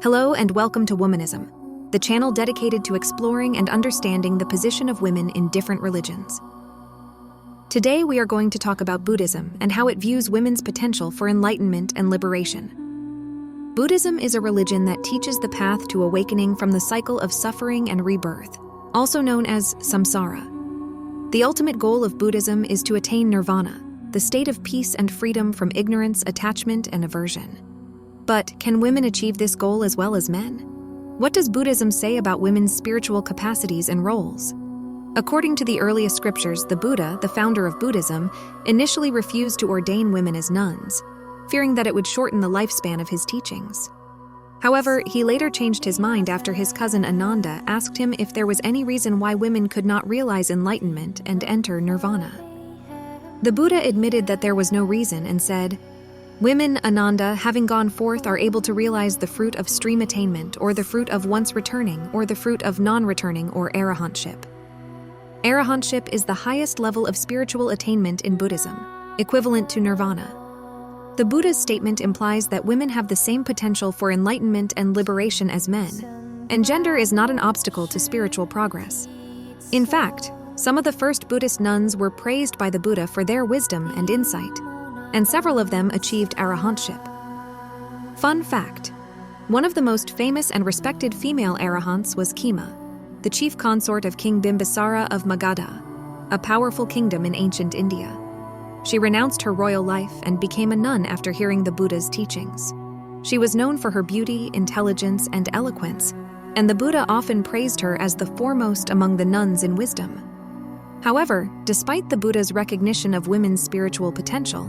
Hello and welcome to Womanism, the channel dedicated to exploring and understanding the position of women in different religions. Today we are going to talk about Buddhism and how it views women's potential for enlightenment and liberation. Buddhism is a religion that teaches the path to awakening from the cycle of suffering and rebirth, also known as samsara. The ultimate goal of Buddhism is to attain nirvana, the state of peace and freedom from ignorance, attachment, and aversion. But can women achieve this goal as well as men? What does Buddhism say about women's spiritual capacities and roles? According to the earliest scriptures, the Buddha, the founder of Buddhism, initially refused to ordain women as nuns, fearing that it would shorten the lifespan of his teachings. However, he later changed his mind after his cousin Ananda asked him if there was any reason why women could not realize enlightenment and enter nirvana. The Buddha admitted that there was no reason and said, "Women, Ananda, having gone forth, are able to realize the fruit of stream attainment, or the fruit of once returning, or the fruit of non-returning, or arahantship." Arahantship is the highest level of spiritual attainment in Buddhism, equivalent to nirvana. The Buddha's statement implies that women have the same potential for enlightenment and liberation as men, and gender is not an obstacle to spiritual progress. In fact, some of the first Buddhist nuns were praised by the Buddha for their wisdom and insight, and several of them achieved arahantship. Fun fact: one of the most famous and respected female arahants was Khema, the chief consort of King Bimbisara of Magadha, a powerful kingdom in ancient India. She renounced her royal life and became a nun after hearing the Buddha's teachings. She was known for her beauty, intelligence, and eloquence, and the Buddha often praised her as the foremost among the nuns in wisdom. However, despite the Buddha's recognition of women's spiritual potential,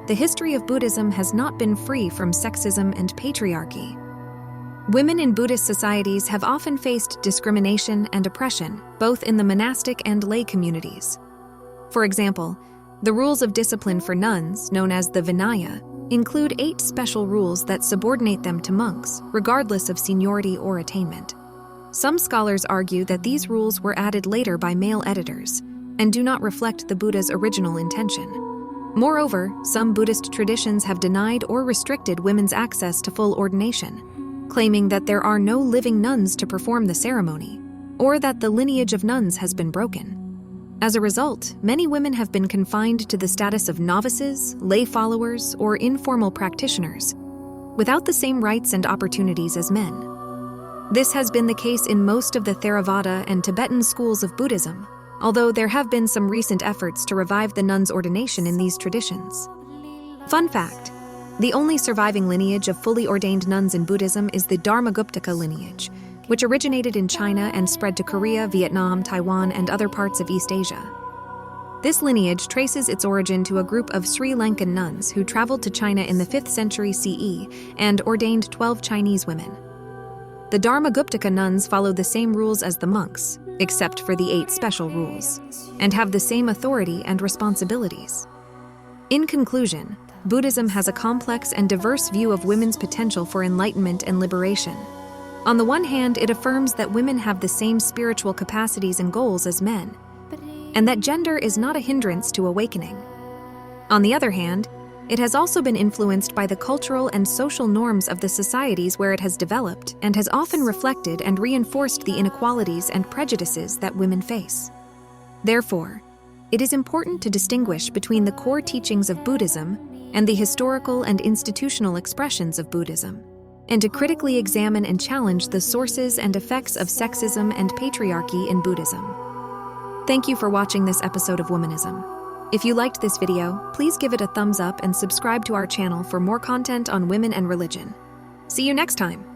the history of Buddhism has not been free from sexism and patriarchy. Women in Buddhist societies have often faced discrimination and oppression, both in the monastic and lay communities. For example, the rules of discipline for nuns, known as the Vinaya, include 8 special rules that subordinate them to monks, regardless of seniority or attainment. Some scholars argue that these rules were added later by male editors and do not reflect the Buddha's original intention. Moreover, some Buddhist traditions have denied or restricted women's access to full ordination, claiming that there are no living nuns to perform the ceremony, or that the lineage of nuns has been broken. As a result, many women have been confined to the status of novices, lay followers, or informal practitioners, without the same rights and opportunities as men. This has been the case in most of the Theravada and Tibetan schools of Buddhism, although there have been some recent efforts to revive the nuns' ordination in these traditions. Fun fact: the only surviving lineage of fully ordained nuns in Buddhism is the Dharmaguptaka lineage, which originated in China and spread to Korea, Vietnam, Taiwan, and other parts of East Asia. This lineage traces its origin to a group of Sri Lankan nuns who traveled to China in the 5th century CE and ordained 12 Chinese women. The Dharmaguptaka nuns follow the same rules as the monks, except for the 8 special rules, and have the same authority and responsibilities. In conclusion, Buddhism has a complex and diverse view of women's potential for enlightenment and liberation. On the one hand, it affirms that women have the same spiritual capacities and goals as men, and that gender is not a hindrance to awakening. On the other hand, it has also been influenced by the cultural and social norms of the societies where it has developed and has often reflected and reinforced the inequalities and prejudices that women face. Therefore, it is important to distinguish between the core teachings of Buddhism and the historical and institutional expressions of Buddhism, and to critically examine and challenge the sources and effects of sexism and patriarchy in Buddhism. Thank you for watching this episode of Womanism. If you liked this video, please give it a thumbs up and subscribe to our channel for more content on women and religion. See you next time!